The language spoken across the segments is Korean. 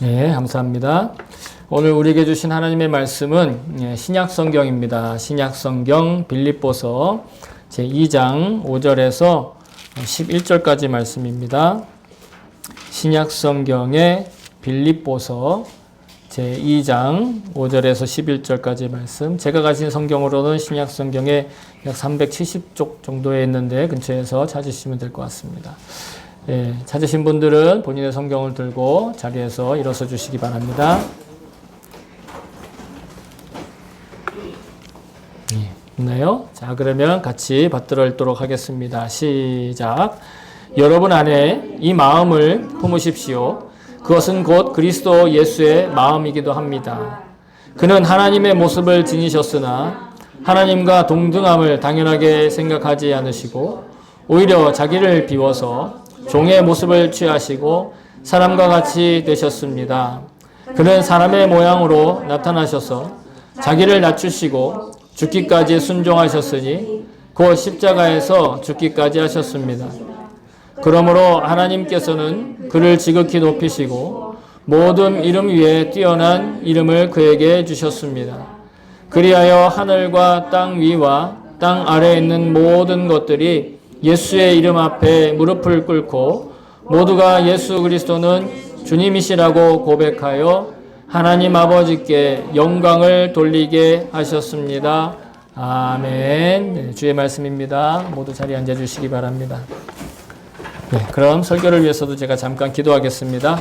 네, 감사합니다. 오늘 우리에게 주신 하나님의 말씀은 신약 성경입니다. 신약 성경 빌립보서 제2장 5절에서 11절까지 말씀입니다. 신약 성경의 빌립보서 제2장 5절에서 11절까지 말씀. 제가 가진 성경으로는 신약 성경에 약 370쪽 정도에 있는데 근처에서 찾으시면 될 것 같습니다. 찾으신 분들은 본인의 성경을 들고 자리에서 일어서 주시기 바랍니다. 있나요? 자, 그러면 같이 받들어 읽도록 하겠습니다. 시작. 여러분 안에 이 마음을 품으십시오. 그것은 곧 그리스도 예수의 마음이기도 합니다. 그는 하나님의 모습을 지니셨으나 하나님과 동등함을 당연하게 생각하지 않으시고 오히려 자기를 비워서 종의 모습을 취하시고 사람과 같이 되셨습니다. 그는 사람의 모양으로 나타나셔서 자기를 낮추시고 죽기까지 순종하셨으니 곧 십자가에서 죽기까지 하셨습니다. 그러므로 하나님께서는 그를 지극히 높이시고 모든 이름 위에 뛰어난 이름을 그에게 주셨습니다. 그리하여 하늘과 땅 위와 땅 아래에 있는 모든 것들이 예수의 이름 앞에 무릎을 꿇고 모두가 예수 그리스도는 주님이시라고 고백하여 하나님 아버지께 영광을 돌리게 하셨습니다. 아멘. 네, 주의 말씀입니다. 모두 자리에 앉아 주시기 바랍니다. 네, 그럼 설교를 위해서도 제가 잠깐 기도하겠습니다.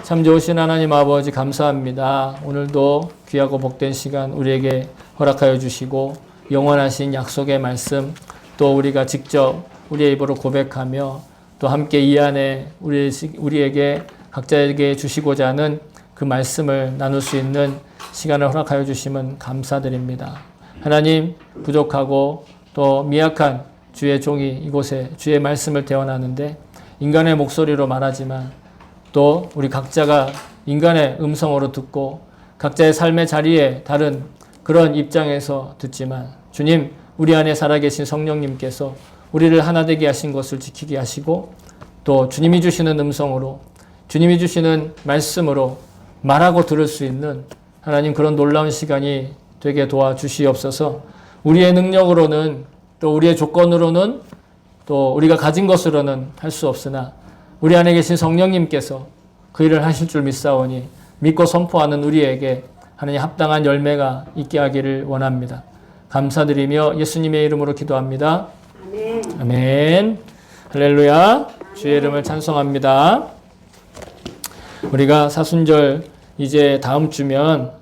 참 좋으신 하나님 아버지 감사합니다. 오늘도 귀하고 복된 시간 우리에게 허락하여 주시고 영원하신 약속의 말씀 또 우리가 직접 우리의 입으로 고백하며 또 함께 이 안에 우리에게 각자에게 주시고자 하는 그 말씀을 나눌 수 있는 시간을 허락하여 주시면 감사드립니다. 하나님, 부족하고 또 미약한 주의 종이 이곳에 주의 말씀을 대원하는데 인간의 목소리로 말하지만 또 우리 각자가 인간의 음성으로 듣고 각자의 삶의 자리에 다른 그런 입장에서 듣지만 주님, 우리 안에 살아계신 성령님께서 우리를 하나 되게 하신 것을 지키게 하시고 또 주님이 주시는 음성으로 주님이 주시는 말씀으로 말하고 들을 수 있는 하나님 그런 놀라운 시간이 되게 도와주시옵소서. 우리의 능력으로는 또 우리의 조건으로는 또 우리가 가진 것으로는 할 수 없으나 우리 안에 계신 성령님께서 그 일을 하실 줄 믿사오니 믿고 선포하는 우리에게 하나님 합당한 열매가 있게 하기를 원합니다. 감사드리며 예수님의 이름으로 기도합니다. 아멘. 아멘. 할렐루야. 주의 이름을 찬송합니다. 우리가 사순절 이제 다음 주면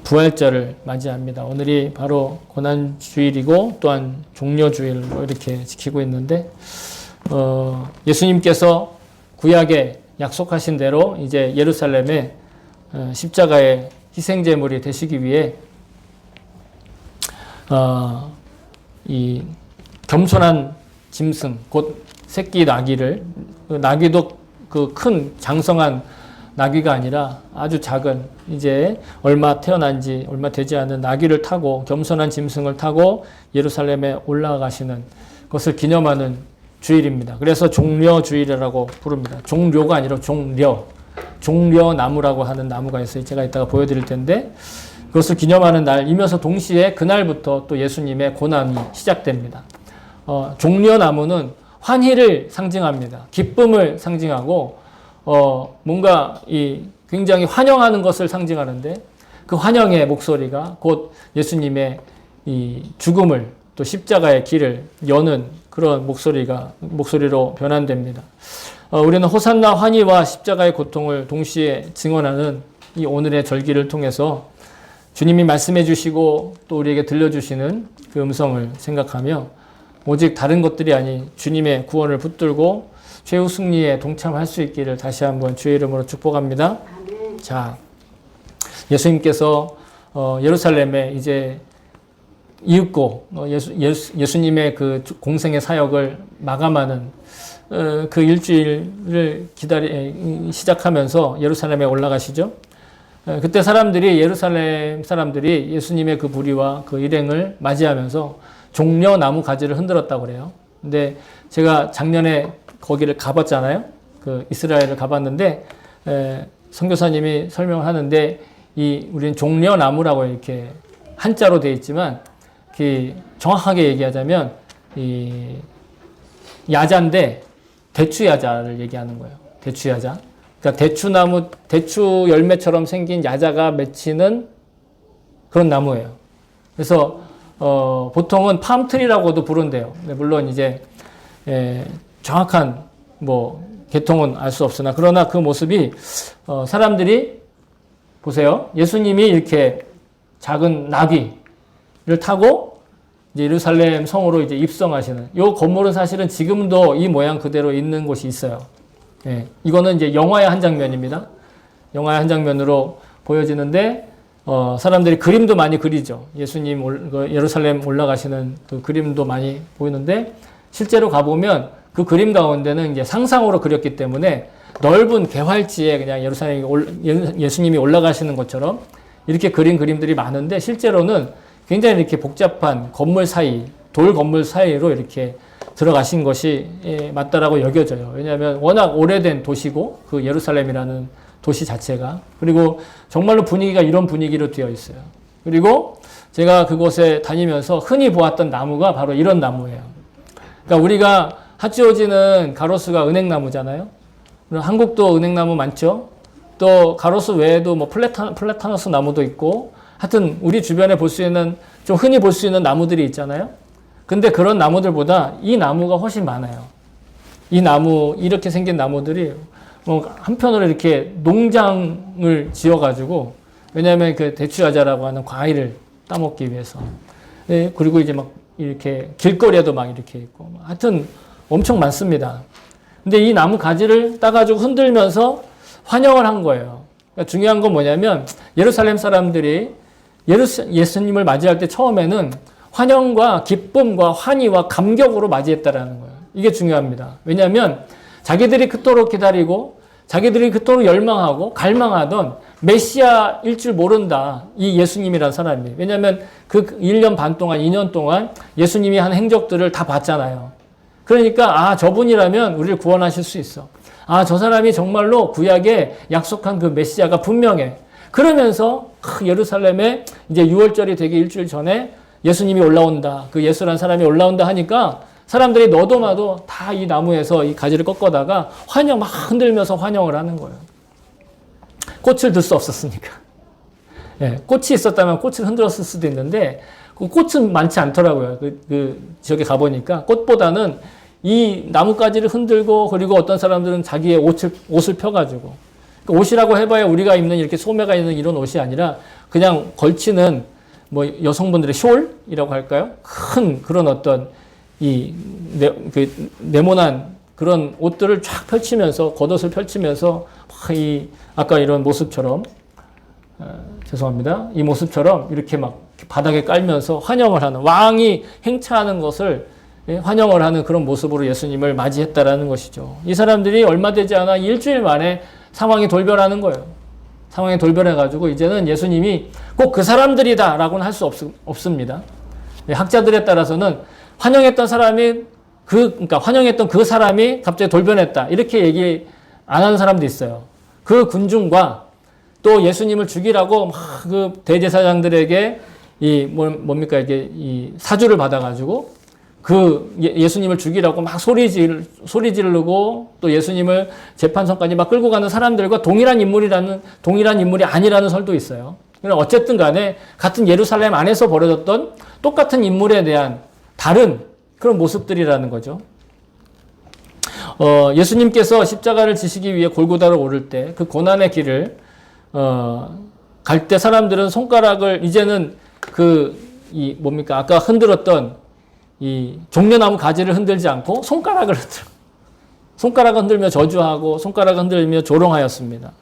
부활절을 맞이합니다. 오늘이 바로 고난주일이고 또한 종려주일로 이렇게 지키고 있는데 예수님께서 구약에 약속하신 대로 이제 예루살렘에 십자가의 희생제물이 되시기 위해 이 겸손한 짐승 곧 새끼 나귀를 나귀도 그 큰 장성한 나귀가 아니라 아주 작은 이제 얼마 태어난지 얼마 되지 않은 나귀를 타고 겸손한 짐승을 타고 예루살렘에 올라가시는 것을 기념하는 주일입니다. 그래서 종려주일이라고 부릅니다. 종료가 아니라 종려나무라고 하는 나무가 있어요. 제가 이따가 보여드릴 텐데 그것을 기념하는 날이면서 동시에 그날부터 또 예수님의 고난이 시작됩니다. 종려나무는 환희를 상징합니다. 기쁨을 상징하고 뭔가 굉장히 환영하는 것을 상징하는데 그 환영의 목소리가 곧 예수님의 이 죽음을 또 십자가의 길을 여는 그런 목소리로 변환됩니다. 우리는 호산나 환희와 십자가의 고통을 동시에 증언하는 이 오늘의 절기를 통해서 주님이 말씀해 주시고 또 우리에게 들려주시는 그 음성을 생각하며 오직 다른 것들이 아닌 주님의 구원을 붙들고 최후 승리에 동참할 수 있기를 다시 한번 주의 이름으로 축복합니다. 아멘. 자, 예수님께서 예루살렘에 이제 이윽고 예수님의 그 공생의 사역을 마감하는 그 일주일을 시작하면서 예루살렘에 올라가시죠. 그때 예루살렘 사람들이 예수님의 그 부리와 그 일행을 맞이하면서 종려나무 가지를 흔들었다고 그래요. 근데 제가 작년에 거기를 가봤잖아요. 그 이스라엘을 가봤는데 선교사님이 설명을 하는데 우리는 종려나무라고 이렇게 한자로 되어 있지만 정확하게 얘기하자면 이 야자인데 대추야자를 얘기하는 거예요. 대추야자. 그러니까 대추나무, 대추 열매처럼 생긴 야자가 맺히는 그런 나무예요. 그래서 보통은 팜트리라고도 부른대요. 물론 이제 정확한 계통은 알 수 없으나 그러나 그 모습이 사람들이 보세요. 예수님이 이렇게 작은 나귀를 타고 이제 예루살렘 성으로 이제 입성하시는 이 건물은 사실은 지금도 이 모양 그대로 있는 곳이 있어요. 이거는 이제 영화의 한 장면입니다. 영화의 한 장면으로 보여지는데 사람들이 그림도 많이 그리죠. 예수님 예루살렘 올라가시는 그 그림도 많이 보이는데 실제로 가보면 그 그림 가운데는 이제 상상으로 그렸기 때문에 넓은 개활지에 그냥 예수님이 올라가시는 것처럼 이렇게 그린 그림들이 많은데 실제로는 굉장히 이렇게 복잡한 건물 사이, 돌 건물 사이로 이렇게 들어가신 것이 맞다라고 여겨져요. 왜냐하면 워낙 오래된 도시고 그 예루살렘이라는 도시 자체가 그리고 정말로 분위기가 이런 분위기로 되어 있어요. 그리고 제가 그곳에 다니면서 흔히 보았던 나무가 바로 이런 나무예요. 그러니까 우리가 하치오지는 가로수가 은행나무잖아요. 한국도 은행나무 많죠. 또 가로수 외에도 플라타너스 나무도 있고 하여튼 우리 주변에 볼 수 있는 좀 흔히 볼 수 있는 나무들이 있잖아요. 근데 그런 나무들보다 이 나무가 훨씬 많아요. 이 나무 이렇게 생긴 나무들이 한편으로 이렇게 농장을 지어가지고 왜냐하면 그 대추야자라고 하는 과일을 따먹기 위해서 그리고 이제 막 이렇게 길거리에도 막 이렇게 있고 하여튼 엄청 많습니다. 근데 이 나무 가지를 따가지고 흔들면서 환영을 한 거예요. 그러니까 중요한 건 뭐냐면 예루살렘 사람들이 예수님을 맞이할 때 처음에는 환영과 기쁨과 환희와 감격으로 맞이했다라는 거예요. 이게 중요합니다. 왜냐하면 자기들이 그토록 기다리고 자기들이 그토록 열망하고 갈망하던 메시아일 줄 모른다. 이 예수님이란 사람이. 왜냐하면 그 1년 반 동안 2년 동안 예수님이 한 행적들을 다 봤잖아요. 그러니까 저분이라면 우리를 구원하실 수 있어. 저 사람이 정말로 구약에 약속한 그 메시아가 분명해. 그러면서 예루살렘에 이제 6월절이 되기 일주일 전에 예수님이 올라온다. 그 예수란 사람이 올라온다 하니까 사람들이 너도 나도 다 이 나무에서 이 가지를 꺾어다가 막 흔들면서 환영을 하는 거예요. 꽃을 들 수 없었으니까. 꽃이 있었다면 꽃을 흔들었을 수도 있는데 그 꽃은 많지 않더라고요. 저기 가보니까 꽃보다는 이 나뭇가지를 흔들고 그리고 어떤 사람들은 자기의 옷을 펴가지고 옷이라고 해봐야 우리가 입는 이렇게 소매가 있는 이런 옷이 아니라 그냥 걸치는 여성분들의 숄이라고 할까요? 큰 그런 어떤 네모난 그런 옷들을 쫙 펼치면서 겉옷을 펼치면서 아까 이런 모습처럼 죄송합니다. 이 모습처럼 이렇게 막 바닥에 깔면서 환영을 하는 왕이 행차하는 것을 환영을 하는 그런 모습으로 예수님을 맞이했다라는 것이죠. 이 사람들이 얼마 되지 않아 일주일 만에 상황이 돌변하는 거예요. 상황이 돌변해가지고 이제는 예수님이 꼭 그 사람들이다라고는 할 수 없습니다. 학자들에 따라서는 환영했던 사람이 그러니까 환영했던 그 사람이 갑자기 돌변했다 이렇게 얘기 안 하는 사람도 있어요. 그 군중과 또 예수님을 죽이라고 막 그 대제사장들에게 뭡니까 이게 사주를 받아가지고 그 예수님을 죽이라고 막 소리 지르고 또 예수님을 재판선까지 막 끌고 가는 사람들과 동일한 인물이 아니라는 설도 있어요. 그러나 어쨌든 간에 같은 예루살렘 안에서 벌어졌던 똑같은 인물에 대한 다른 그런 모습들이라는 거죠. 예수님께서 십자가를 지시기 위해 골고다를 오를 때 그 고난의 길을 갈 때 사람들은 손가락을 이제는 뭡니까 아까 흔들었던 이 종려나무 가지를 흔들지 않고 손가락을 흔들며 저주하고 손가락을 흔들며 조롱하였습니다.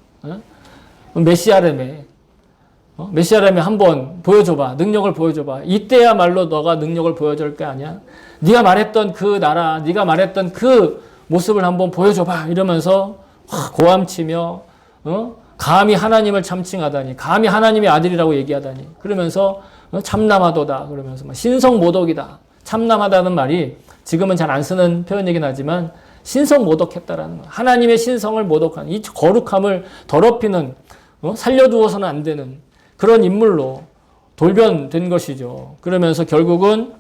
메시아라며 한번 보여줘봐. 능력을 보여줘봐. 이때야말로 너가 능력을 보여줄 게 아니야. 네가 말했던 그 나라, 네가 말했던 그 모습을 한번 보여줘봐. 이러면서 고함치며 감히 하나님을 참칭하다니, 감히 하나님의 아들이라고 얘기하다니, 그러면서 참남하도다. 그러면서 신성모독이다. 참남하다는 말이 지금은 잘 안 쓰는 표현이긴 하지만 신성 모독했다라는 거예요. 하나님의 신성을 모독하는 이 거룩함을 더럽히는 살려두어서는 안 되는 그런 인물로 돌변된 것이죠. 그러면서 결국은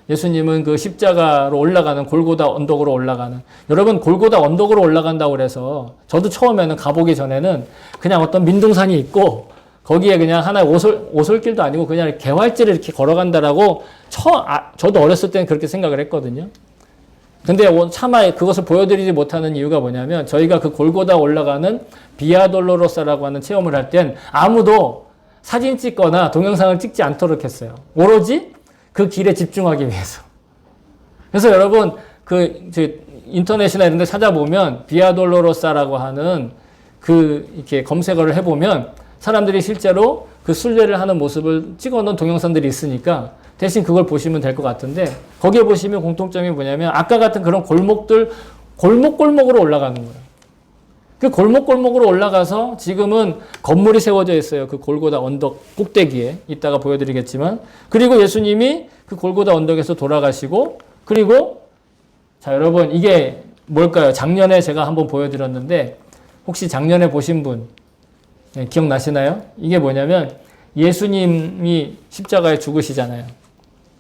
예수님은 그 십자가로 올라가는 골고다 언덕으로 올라가는 여러분 골고다 언덕으로 올라간다고 그래서 저도 처음에는 가보기 전에는 그냥 어떤 민둥산이 있고 거기에 그냥 하나의 오솔길도 아니고 그냥 개활지를 이렇게 걸어간다라고 저도 어렸을 때는 그렇게 생각을 했거든요. 근데 차마 그것을 보여드리지 못하는 이유가 뭐냐면 저희가 그 골고다 올라가는 비아돌로로사라고 하는 체험을 할 땐 아무도 사진 찍거나 동영상을 찍지 않도록 했어요. 오로지 그 길에 집중하기 위해서. 그래서 여러분 인터넷이나 이런 데 찾아보면 비아돌로로사라고 하는 이렇게 검색어를 해보면 사람들이 실제로 그 순례를 하는 모습을 찍어놓은 동영상들이 있으니까 대신 그걸 보시면 될 것 같은데 거기에 보시면 공통점이 뭐냐면 아까 같은 그런 골목들 골목골목으로 올라가는 거예요. 그 골목골목으로 올라가서 지금은 건물이 세워져 있어요. 그 골고다 언덕 꼭대기에 이따가 보여드리겠지만 그리고 예수님이 그 골고다 언덕에서 돌아가시고 그리고 자 여러분 이게 뭘까요? 작년에 제가 한번 보여드렸는데 혹시 작년에 보신 분 기억나시나요? 이게 뭐냐면 예수님이 십자가에 죽으시잖아요.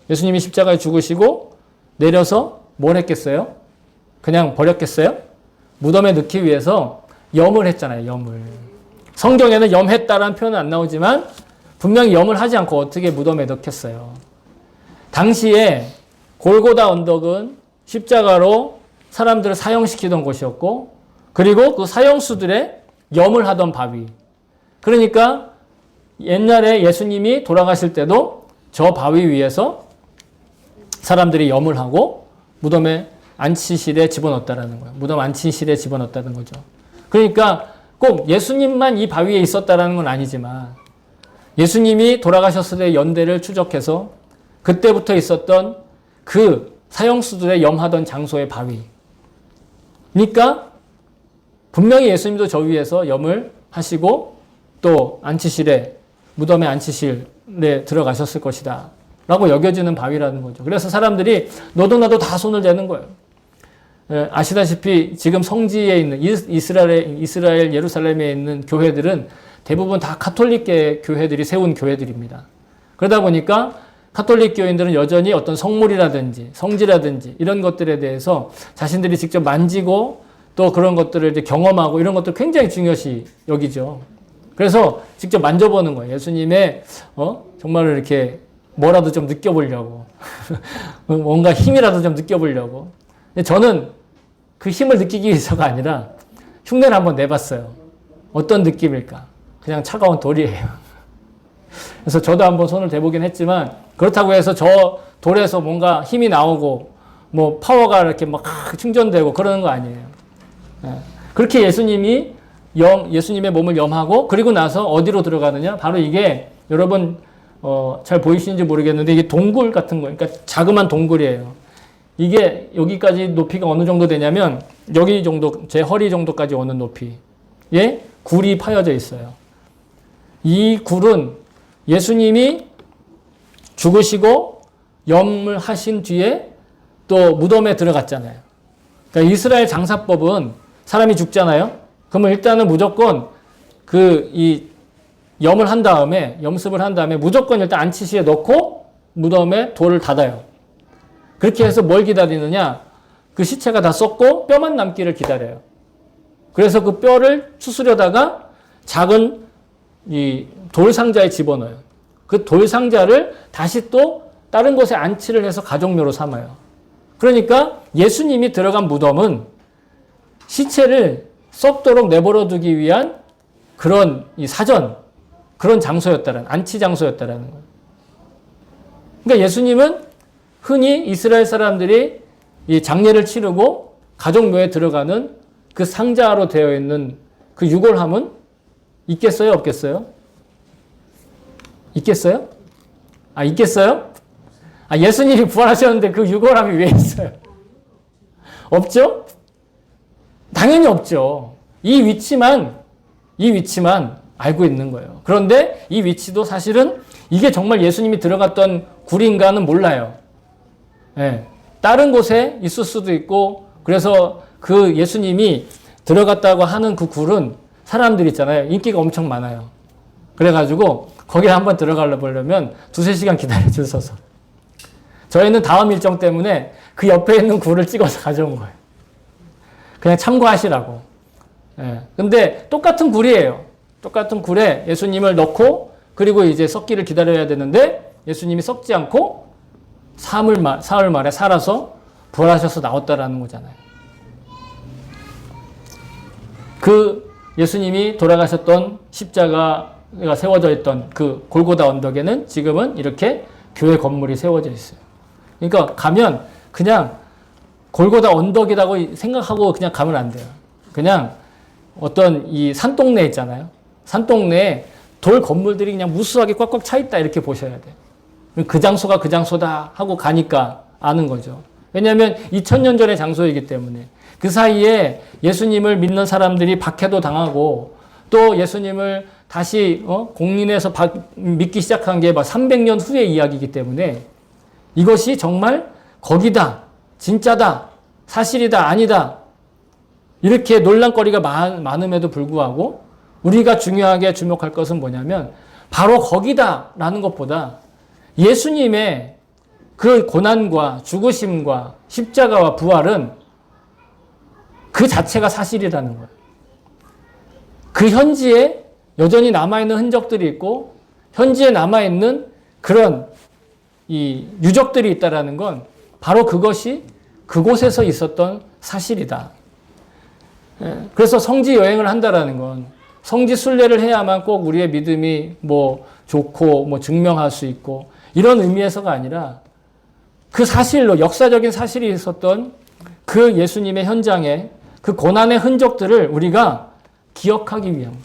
예수님이 십자가에 죽으시고 내려서 뭘 했겠어요? 그냥 버렸겠어요? 무덤에 넣기 위해서 염을 했잖아요. 염을. 성경에는 염했다라는 표현은 안 나오지만 분명히 염을 하지 않고 어떻게 무덤에 넣겠어요. 당시에 골고다 언덕은 십자가로 사람들을 사형시키던 곳이었고 그리고 그 사형수들의 염을 하던 바위. 그러니까 옛날에 예수님이 돌아가실 때도 저 바위 위에서 사람들이 염을 하고 무덤에 안치실에 집어넣었다라는 거예요. 무덤 안치실에 집어넣었다는 거죠. 그러니까 꼭 예수님만 이 바위에 있었다라는 건 아니지만 예수님이 돌아가셨을 때 연대를 추적해서 그때부터 있었던 그 사형수들의 염하던 장소의 바위. 그러니까 분명히 예수님도 저 위에서 염을 하시고 또 안치실에 무덤의 안치실에 들어가셨을 것이다 라고 여겨지는 바위라는 거죠. 그래서 사람들이 너도 나도 다 손을 대는 거예요. 아시다시피 지금 성지에 있는 이스라엘 예루살렘에 있는 교회들은 대부분 다 가톨릭계 교회들이 세운 교회들입니다. 그러다 보니까 가톨릭 교인들은 여전히 어떤 성물이라든지 성지라든지 이런 것들에 대해서 자신들이 직접 만지고 또 그런 것들을 이제 경험하고 이런 것들 굉장히 중요시 여기죠. 그래서 직접 만져보는 거예요. 예수님의 정말 이렇게 뭐라도 좀 느껴보려고 뭔가 힘이라도 좀 느껴보려고. 근데 저는 그 힘을 느끼기 위해서가 아니라 흉내를 한번 내봤어요. 어떤 느낌일까? 그냥 차가운 돌이에요. 그래서 저도 한번 손을 대보긴 했지만 그렇다고 해서 저 돌에서 뭔가 힘이 나오고 뭐 파워가 이렇게 막 충전되고 그러는 거 아니에요. 그렇게 예수님의 몸을 염하고 그리고 나서 어디로 들어가느냐? 바로 이게 여러분 잘 보이시는지 모르겠는데 이게 동굴 같은 거, 그러니까 자그만 동굴이에요. 이게 여기까지 높이가 어느 정도 되냐면 여기 정도, 제 허리 정도까지 오는 높이에 굴이 파여져 있어요. 이 굴은 예수님이 죽으시고 염을 하신 뒤에 또 무덤에 들어갔잖아요. 그러니까 이스라엘 장사법은 사람이 죽잖아요. 그러면 일단은 무조건 이 염을 한 다음에, 염습을 한 다음에 무조건 일단 안치시에 넣고 무덤에 돌을 닫아요. 그렇게 해서 뭘 기다리느냐? 그 시체가 다 썩고 뼈만 남기를 기다려요. 그래서 그 뼈를 추스려다가 작은 이 돌상자에 집어넣어요. 그 돌상자를 다시 또 다른 곳에 안치를 해서 가족묘로 삼아요. 그러니까 예수님이 들어간 무덤은 시체를 썩도록 내버려 두기 위한 그런 그런 장소였다라는, 안치 장소였다라는 거예요. 그러니까 예수님은 흔히 이스라엘 사람들이 이 장례를 치르고 가족묘에 들어가는 그 상자로 되어 있는 그 유골함은 있겠어요? 없겠어요? 있겠어요? 있겠어요? 예수님이 부활하셨는데 그 유골함이 왜 있어요? 없죠? 당연히 없죠. 이 위치만 알고 있는 거예요. 그런데 이 위치도 사실은 이게 정말 예수님이 들어갔던 굴인가는 몰라요. 네. 다른 곳에 있을 수도 있고 그래서 그 예수님이 들어갔다고 하는 그 굴은 사람들 있잖아요. 인기가 엄청 많아요. 그래가지고 거기에 한번 들어가려 보려면 2-3시간 기다려 줄 서서. 저희는 다음 일정 때문에 그 옆에 있는 굴을 찍어서 가져온 거예요. 그냥 참고하시라고. 예. 근데 똑같은 굴이에요. 똑같은 굴에 예수님을 넣고 그리고 이제 썩기를 기다려야 되는데 예수님이 썩지 않고 사흘 만에 살아서 부활하셔서 나왔다라는 거잖아요. 그 예수님이 돌아가셨던 십자가가 세워져 있던 그 골고다 언덕에는 지금은 이렇게 교회 건물이 세워져 있어요. 그러니까 가면 그냥 골고다 언덕이라고 생각하고 그냥 가면 안 돼요. 그냥 어떤 이 산동네 있잖아요. 산동네에 돌 건물들이 그냥 무수하게 꽉꽉 차 있다 이렇게 보셔야 돼요. 그 장소가 그 장소다 하고 가니까 아는 거죠. 왜냐하면 2000년 전의 장소이기 때문에. 그 사이에 예수님을 믿는 사람들이 박해도 당하고 또 예수님을 다시 공인해서 믿기 시작한 게 막 300년 후의 이야기이기 때문에 이것이 정말 거기다, 진짜다, 사실이다, 아니다 이렇게 논란거리가 많음에도 불구하고 우리가 중요하게 주목할 것은 뭐냐면 바로 거기다라는 것보다 예수님의 그 고난과 죽으심과 십자가와 부활은 그 자체가 사실이라는 거예요. 그 현지에 여전히 남아있는 흔적들이 있고 현지에 남아있는 그런 이 유적들이 있다라는 건 바로 그것이 그곳에서 있었던 사실이다. 그래서 성지 여행을 한다라는 건 성지 순례를 해야만 꼭 우리의 믿음이 뭐 좋고 뭐 증명할 수 있고 이런 의미에서가 아니라 그 사실로 역사적인 사실이 있었던 그 예수님의 현장에 그 고난의 흔적들을 우리가 기억하기 위함.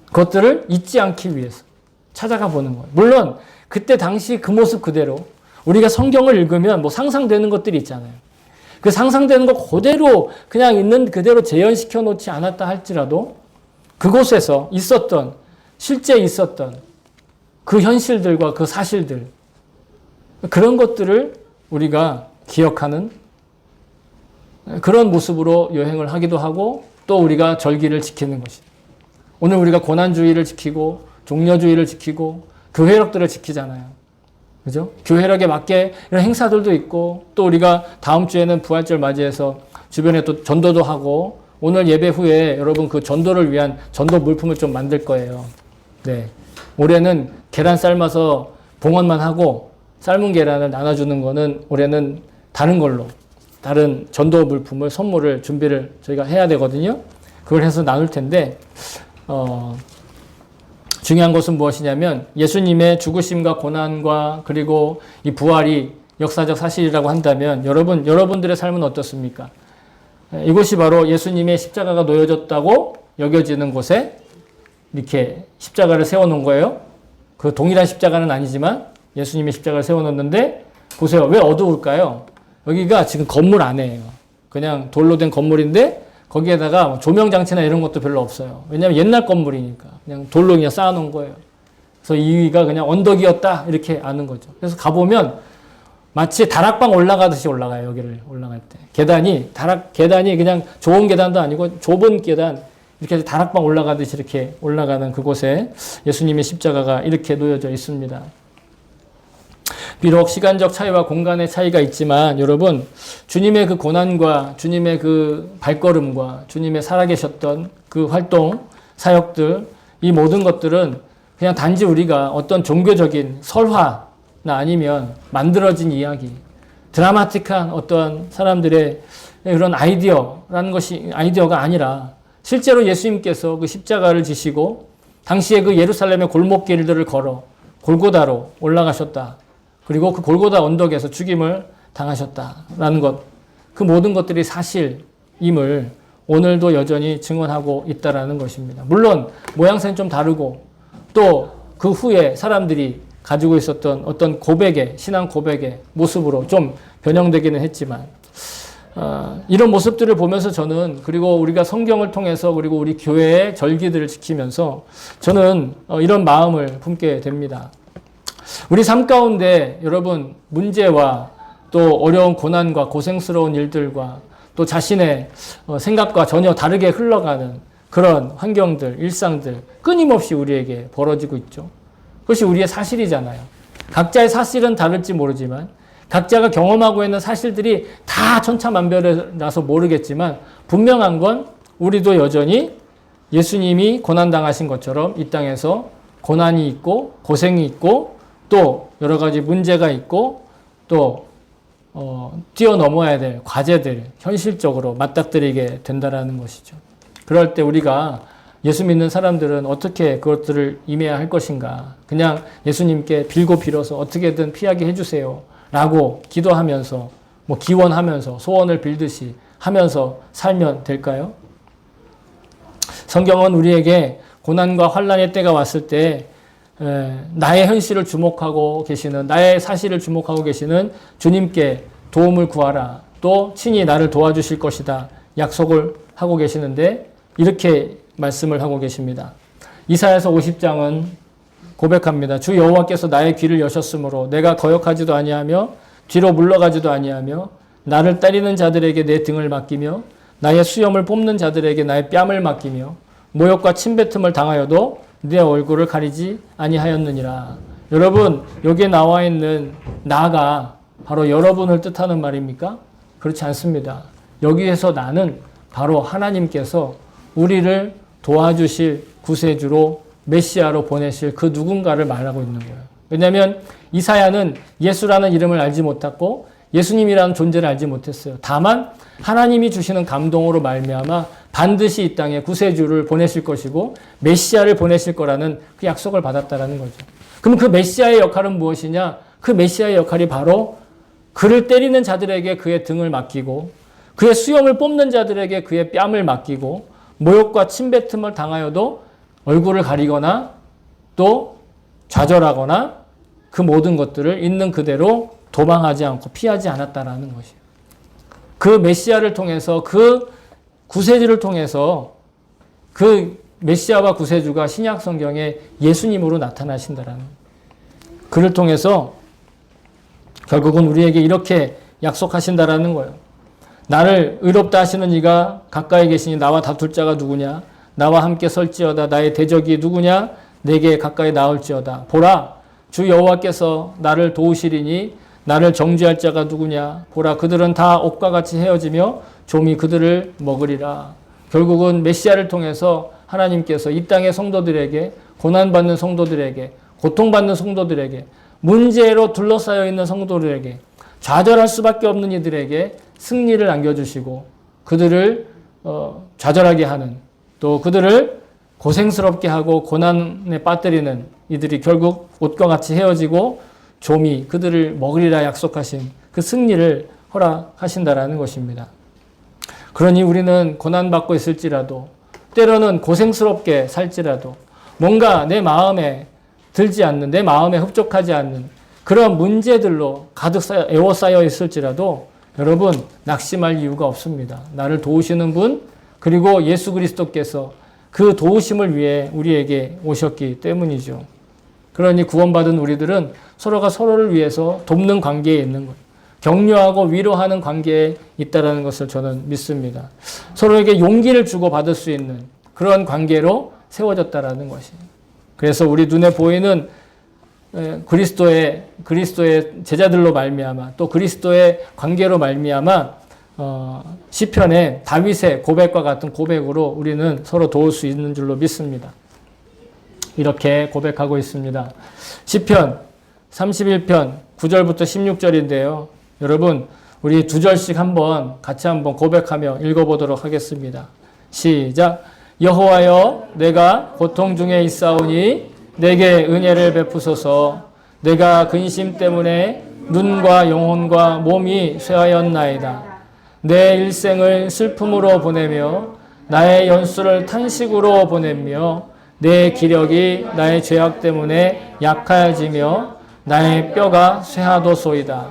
그것들을 잊지 않기 위해서 찾아가 보는 거예요. 물론 그때 당시 그 모습 그대로 우리가 성경을 읽으면 뭐 상상되는 것들이 있잖아요. 그 상상되는 것 그대로 그냥 있는 그대로 재현시켜 놓지 않았다 할지라도 그곳에서 있었던 실제 있었던 그 현실들과 그 사실들 그런 것들을 우리가 기억하는 그런 모습으로 여행을 하기도 하고 또 우리가 절기를 지키는 것입니다. 오늘 우리가 고난주의를 지키고 종려주의를 지키고 교회력들을 지키잖아요. 그죠? 교회력에 맞게 이런 행사들도 있고 또 우리가 다음 주에는 부활절 맞이해서 주변에 또 전도도 하고 오늘 예배 후에 여러분 그 전도를 위한 전도 물품을 좀 만들 거예요. 네. 올해는 계란 삶아서 봉헌만 하고 삶은 계란을 나눠주는 거는 올해는 다른 걸로 다른 전도 물품을 선물을 준비를 저희가 해야 되거든요. 그걸 해서 나눌 텐데 중요한 것은 무엇이냐면 예수님의 죽으심과 고난과 그리고 이 부활이 역사적 사실이라고 한다면 여러분들의 삶은 어떻습니까? 이곳이 바로 예수님의 십자가가 놓여졌다고 여겨지는 곳에 이렇게 십자가를 세워놓은 거예요. 그 동일한 십자가는 아니지만 예수님의 십자가를 세워놓는데 보세요. 왜 어두울까요? 여기가 지금 건물 안에요. 그냥 돌로 된 건물인데 거기에다가 조명 장치나 이런 것도 별로 없어요. 왜냐하면 옛날 건물이니까 그냥 돌로 그냥 쌓아놓은 거예요. 그래서 이 위가 그냥 언덕이었다 이렇게 아는 거죠. 그래서 가보면 마치 다락방 올라가듯이 올라가요. 여기를 올라갈 때 계단이 그냥 좋은 계단도 아니고 좁은 계단 이렇게 다락방 올라가듯이 이렇게 올라가는 그곳에 예수님의 십자가가 이렇게 놓여져 있습니다. 비록 시간적 차이와 공간의 차이가 있지만 여러분 주님의 그 고난과 주님의 그 발걸음과 주님의 살아계셨던 그 활동, 사역들 이 모든 것들은 그냥 단지 우리가 어떤 종교적인 설화나 아니면 만들어진 이야기, 드라마틱한 어떤 사람들의 그런 아이디어가 아니라 실제로 예수님께서 그 십자가를 지시고 당시에 그 예루살렘의 골목길들을 걸어 골고다로 올라가셨다. 그리고 그 골고다 언덕에서 죽임을 당하셨다라는 것, 그 모든 것들이 사실임을 오늘도 여전히 증언하고 있다라는 것입니다. 물론 모양새는 좀 다르고 또 그 후에 사람들이 가지고 있었던 어떤 신앙 고백의 모습으로 좀 변형되기는 했지만 이런 모습들을 보면서 저는 그리고 우리가 성경을 통해서 그리고 우리 교회의 절기들을 지키면서 저는 이런 마음을 품게 됩니다. 우리 삶 가운데 여러분 문제와 또 어려운 고난과 고생스러운 일들과 또 자신의 생각과 전혀 다르게 흘러가는 그런 환경들, 일상들 끊임없이 우리에게 벌어지고 있죠. 그것이 우리의 사실이잖아요. 각자의 사실은 다를지 모르지만 각자가 경험하고 있는 사실들이 다 천차만별이라서 모르겠지만 분명한 건 우리도 여전히 예수님이 고난당하신 것처럼 이 땅에서 고난이 있고 고생이 있고 또 여러 가지 문제가 있고 또 뛰어넘어야 될 과제들 현실적으로 맞닥뜨리게 된다라는 것이죠. 그럴 때 우리가 예수 믿는 사람들은 어떻게 그것들을 임해야 할 것인가? 그냥 예수님께 빌고 빌어서 어떻게든 피하게 해주세요 라고 기도하면서 기원하면서 소원을 빌듯이 하면서 살면 될까요? 성경은 우리에게 고난과 환난의 때가 왔을 때 나의 현실을 주목하고 계시는 나의 사실을 주목하고 계시는 주님께 도움을 구하라. 또 친히 나를 도와주실 것이다. 약속을 하고 계시는데 이렇게 말씀을 하고 계십니다. 이사야서 50장은 고백합니다. 주 여호와께서 나의 귀를 여셨으므로 내가 거역하지도 아니하며 뒤로 물러가지도 아니하며 나를 때리는 자들에게 내 등을 맡기며 나의 수염을 뽑는 자들에게 나의 뺨을 맡기며 모욕과 침뱉음을 당하여도 내 얼굴을 가리지 아니하였느니라. 여러분, 여기에 나와 있는 나가 바로 여러분을 뜻하는 말입니까? 그렇지 않습니다. 여기에서 나는 바로 하나님께서 우리를 도와주실 구세주로 메시아로 보내실 그 누군가를 말하고 있는 거예요. 왜냐하면 이사야는 예수라는 이름을 알지 못했고 예수님이라는 존재를 알지 못했어요. 다만 하나님이 주시는 감동으로 말미암아 반드시 이 땅에 구세주를 보내실 것이고 메시아를 보내실 거라는 그 약속을 받았다라는 거죠. 그럼 그 메시아의 역할은 무엇이냐? 그 메시아의 역할이 바로 그를 때리는 자들에게 그의 등을 맡기고 그의 수염을 뽑는 자들에게 그의 뺨을 맡기고 모욕과 침뱉음을 당하여도 얼굴을 가리거나 또 좌절하거나 그 모든 것들을 있는 그대로 도망하지 않고 피하지 않았다라는 것이에요. 그 메시아를 통해서 그 구세주를 통해서 그 메시아와 구세주가 신약 성경에 예수님으로 나타나신다라는 거예요. 그를 통해서 결국은 우리에게 이렇게 약속하신다라는 거예요. 나를 의롭다 하시는 이가 가까이 계시니 나와 다툴 자가 누구냐? 나와 함께 설지어다. 나의 대적이 누구냐? 내게 가까이 나올지어다. 보라, 주 여호와께서 나를 도우시리니 나를 정죄할 자가 누구냐? 보라, 그들은 다 옥과 같이 헤어지며 좀이 그들을 먹으리라. 결국은 메시아를 통해서 하나님께서 이 땅의 성도들에게, 고난받는 성도들에게, 고통받는 성도들에게, 문제로 둘러싸여 있는 성도들에게, 좌절할 수밖에 없는 이들에게 승리를 안겨주시고 그들을 좌절하게 하는, 또 그들을 고생스럽게 하고 고난에 빠뜨리는 이들이 결국 옷과 같이 헤어지고 좀이 그들을 먹으리라 약속하신 그 승리를 허락하신다라는 것입니다. 그러니 우리는 고난받고 있을지라도 때로는 고생스럽게 살지라도 뭔가 내 마음에 들지 않는, 내 마음에 흡족하지 않는 그런 문제들로 가득 에워싸여 있을지라도 여러분 낙심할 이유가 없습니다. 나를 도우시는 분 그리고 예수 그리스도께서 그 도우심을 위해 우리에게 오셨기 때문이죠. 그러니 구원받은 우리들은 서로가 서로를 위해서 돕는 관계에 있는 것, 격려하고 위로하는 관계에 있다는 것을 저는 믿습니다. 서로에게 용기를 주고 받을 수 있는 그런 관계로 세워졌다는 것이에요. 그래서 우리 눈에 보이는 그리스도의 제자들로 말미암아 또 그리스도의 관계로 말미암아 시편의 다윗의 고백과 같은 고백으로 우리는 서로 도울 수 있는 줄로 믿습니다. 이렇게 고백하고 있습니다. 시편 31편 9절부터 16절인데요. 여러분 우리 두 절씩 같이 한번 고백하며 읽어보도록 하겠습니다. 시작. 여호와여, 내가 고통 중에 있사오니 내게 은혜를 베푸소서. 내가 근심 때문에 눈과 영혼과 몸이 쇠하였나이다. 내 일생을 슬픔으로 보내며 나의 연수를 탄식으로 보내며 내 기력이 나의 죄악 때문에 약하여지며 나의 뼈가 쇠하도소이다.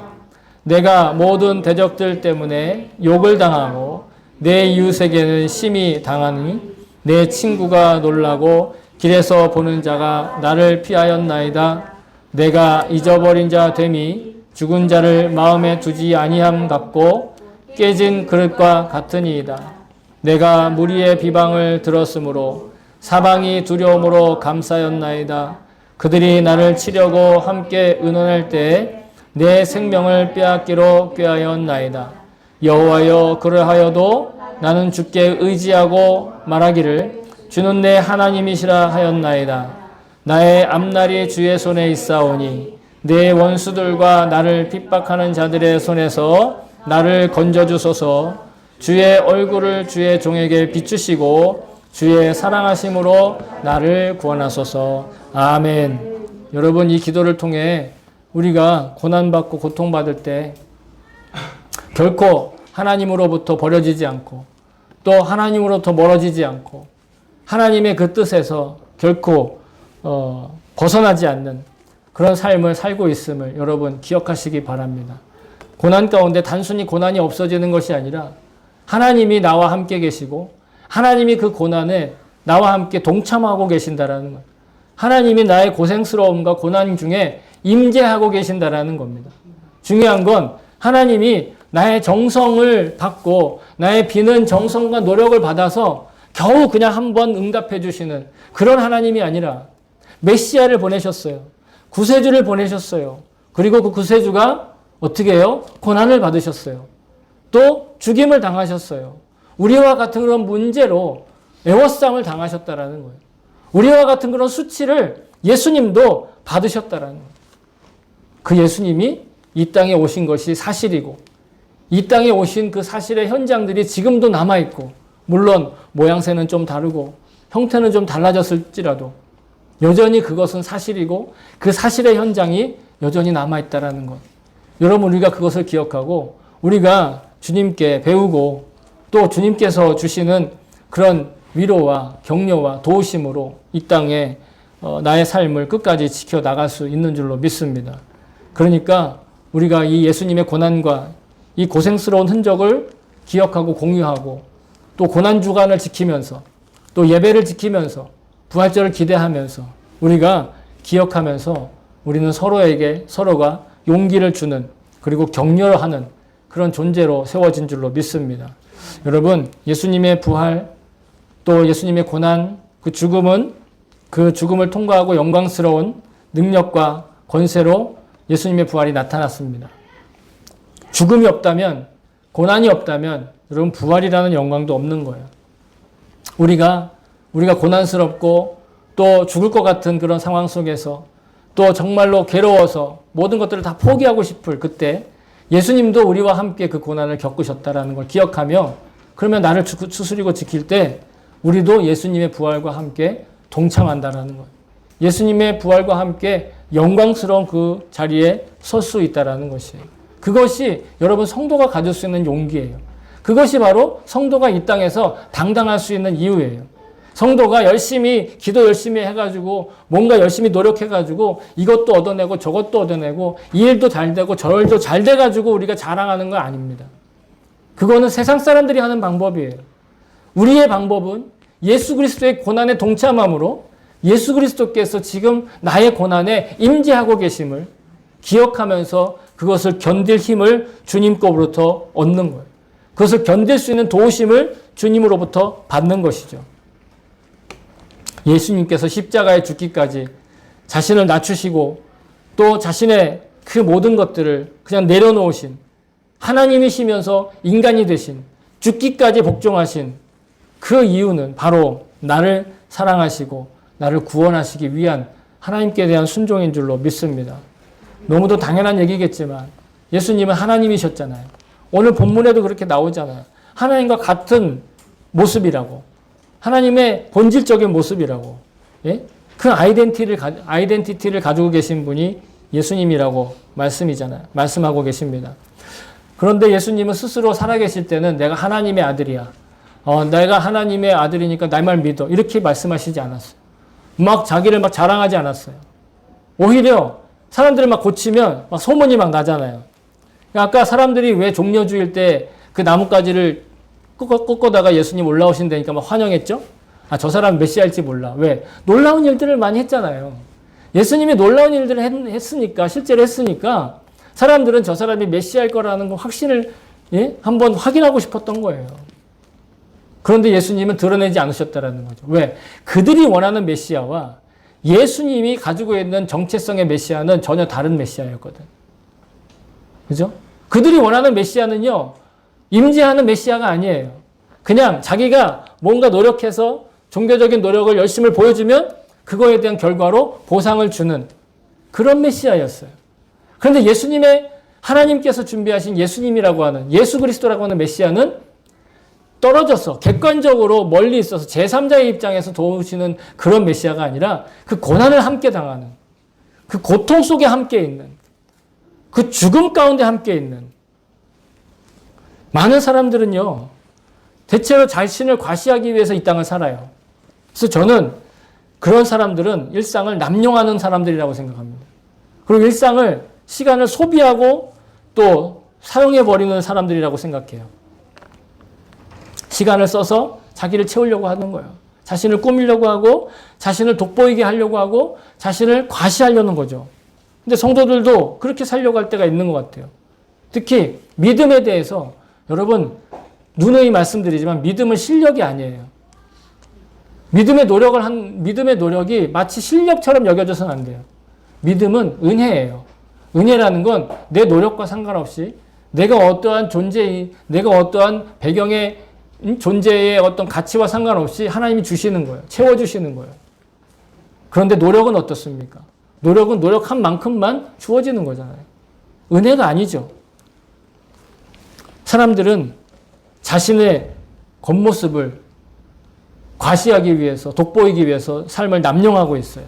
내가 모든 대적들 때문에 욕을 당하고 내 이웃에게는 심히 당하니 내 친구가 놀라고 길에서 보는 자가 나를 피하였나이다. 내가 잊어버린 자 됨이 죽은 자를 마음에 두지 아니함 같고 깨진 그릇과 같으니이다. 내가 무리의 비방을 들었으므로 사방이 두려움으로 감싸였나이다. 그들이 나를 치려고 함께 의논할 때에 내 생명을 빼앗기로 꾀하였나이다. 여호와여, 그러하여도 나는 주께 의지하고 말하기를 주는 내 하나님이시라 하였나이다. 나의 앞날이 주의 손에 있사오니 내 원수들과 나를 핍박하는 자들의 손에서 나를 건져주소서. 주의 얼굴을 주의 종에게 비추시고 주의 사랑하심으로 나를 구원하소서. 아멘. 여러분, 이 기도를 통해 우리가 고난받고 고통받을 때 결코 하나님으로부터 버려지지 않고 또 하나님으로부터 멀어지지 않고 하나님의 그 뜻에서 결코 벗어나지 않는 그런 삶을 살고 있음을 여러분 기억하시기 바랍니다. 고난 가운데 단순히 고난이 없어지는 것이 아니라 하나님이 나와 함께 계시고 하나님이 그 고난에 나와 함께 동참하고 계신다라는 거예요. 하나님이 나의 고생스러움과 고난 중에 임재하고 계신다라는 겁니다. 중요한 건 하나님이 나의 정성을 받고 나의 비는 정성과 노력을 받아서 겨우 그냥 한번 응답해 주시는 그런 하나님이 아니라 메시아를 보내셨어요. 구세주를 보내셨어요. 그리고 그 구세주가 어떻게 해요? 고난을 받으셨어요. 또 죽임을 당하셨어요. 우리와 같은 그런 문제로 애워싸움을 당하셨다라는 거예요. 우리와 같은 그런 수치를 예수님도 받으셨다라는 거예요. 그 예수님이 이 땅에 오신 것이 사실이고 이 땅에 오신 그 사실의 현장들이 지금도 남아있고 물론 모양새는 좀 다르고 형태는 좀 달라졌을지라도 여전히 그것은 사실이고 그 사실의 현장이 여전히 남아있다라는 것. 여러분, 우리가 그것을 기억하고 우리가 주님께 배우고 또 주님께서 주시는 그런 위로와 격려와 도우심으로 이 땅에 나의 삶을 끝까지 지켜나갈 수 있는 줄로 믿습니다. 그러니까 우리가 이 예수님의 고난과 이 고생스러운 흔적을 기억하고 공유하고 또 고난주간을 지키면서 또 예배를 지키면서 부활절을 기대하면서 우리가 기억하면서 우리는 서로에게 서로가 용기를 주는 그리고 격려하는 그런 존재로 세워진 줄로 믿습니다. 여러분, 예수님의 부활 또 예수님의 고난 그 죽음은 그 죽음을 통과하고 영광스러운 능력과 권세로 예수님의 부활이 나타났습니다. 죽음이 없다면 고난이 없다면 여러분 부활이라는 영광도 없는 거예요. 우리가 고난스럽고 또 죽을 것 같은 그런 상황 속에서 또 정말로 괴로워서 모든 것들을 다 포기하고 싶을 그때 예수님도 우리와 함께 그 고난을 겪으셨다라는 걸 기억하며 그러면 나를 추스리고 지킬 때 우리도 예수님의 부활과 함께 동참한다라는 거예요. 예수님의 부활과 함께 영광스러운 그 자리에 설 수 있다라는 것이에요. 그것이 여러분 성도가 가질 수 있는 용기예요. 그것이 바로 성도가 이 땅에서 당당할 수 있는 이유예요. 성도가 열심히 기도 열심히 해가지고 뭔가 열심히 노력해가지고 이것도 얻어내고 저것도 얻어내고 이 일도 잘 되고 저 일도 잘 돼가지고 우리가 자랑하는 거 아닙니다. 그거는 세상 사람들이 하는 방법이에요. 우리의 방법은 예수 그리스도의 고난에 동참함으로 예수 그리스도께서 지금 나의 고난에 임재하고 계심을 기억하면서 그것을 견딜 힘을 주님 거로부터 얻는 거예요. 그것을 견딜 수 있는 도우심을 주님으로부터 받는 것이죠. 예수님께서 십자가에 죽기까지 자신을 낮추시고 또 자신의 그 모든 것들을 그냥 내려놓으신 하나님이시면서 인간이 되신 죽기까지 복종하신 그 이유는 바로 나를 사랑하시고 나를 구원하시기 위한 하나님께 대한 순종인 줄로 믿습니다. 너무도 당연한 얘기겠지만 예수님은 하나님이셨잖아요. 오늘 본문에도 그렇게 나오잖아요. 하나님과 같은 모습이라고. 하나님의 본질적인 모습이라고. 예? 그 아이덴티티를 가지고 계신 분이 예수님이라고 말씀하고 계십니다. 그런데 예수님은 스스로 살아계실 때는 내가 하나님의 아들이야. 내가 하나님의 아들이니까 날 말 믿어. 이렇게 말씀하시지 않았어요. 막 자기를 막 자랑하지 않았어요. 오히려 사람들을 막 고치면 막 소문이 막 나잖아요. 아까 사람들이 왜 종려주일 때 그 나뭇가지를 꺾어다가 예수님 올라오신다니까 막 환영했죠? 저 사람 메시아일지 몰라. 왜? 놀라운 일들을 많이 했잖아요. 예수님이 놀라운 일들을 했으니까, 실제로 했으니까 사람들은 저 사람이 메시아일 거라는 거 확신을 예? 한번 확인하고 싶었던 거예요. 그런데 예수님은 드러내지 않으셨다라는 거죠. 왜? 그들이 원하는 메시아와 예수님이 가지고 있는 정체성의 메시아는 전혀 다른 메시아였거든. 그죠? 그들이 원하는 메시아는요, 임재하는 메시아가 아니에요. 그냥 자기가 뭔가 노력해서 종교적인 노력을 열심히 보여주면 그거에 대한 결과로 보상을 주는 그런 메시아였어요. 그런데 예수님의 하나님께서 준비하신 예수님이라고 하는 예수 그리스도라고 하는 메시아는 떨어져서 객관적으로 멀리 있어서 제3자의 입장에서 도우시는 그런 메시아가 아니라 그 고난을 함께 당하는, 그 고통 속에 함께 있는, 그 죽음 가운데 함께 있는 많은 사람들은요, 대체로 자신을 과시하기 위해서 이 땅을 살아요. 그래서 저는 그런 사람들은 일상을 남용하는 사람들이라고 생각합니다. 그리고 일상을, 시간을 소비하고 또 사용해버리는 사람들이라고 생각해요. 시간을 써서 자기를 채우려고 하는 거예요. 자신을 꾸미려고 하고, 자신을 돋보이게 하려고 하고, 자신을 과시하려는 거죠. 근데 성도들도 그렇게 살려고 할 때가 있는 것 같아요. 특히 믿음에 대해서 여러분, 누누이 말씀드리지만 믿음은 실력이 아니에요. 믿음의 노력이 마치 실력처럼 여겨져서는 안 돼요. 믿음은 은혜예요. 은혜라는 건 내 노력과 상관없이 내가 어떠한 배경의 존재의 어떤 가치와 상관없이 하나님이 주시는 거예요. 채워주시는 거예요. 그런데 노력은 어떻습니까? 노력은 노력한 만큼만 주어지는 거잖아요. 은혜가 아니죠. 사람들은 자신의 겉모습을 과시하기 위해서, 돋보이기 위해서 삶을 남용하고 있어요.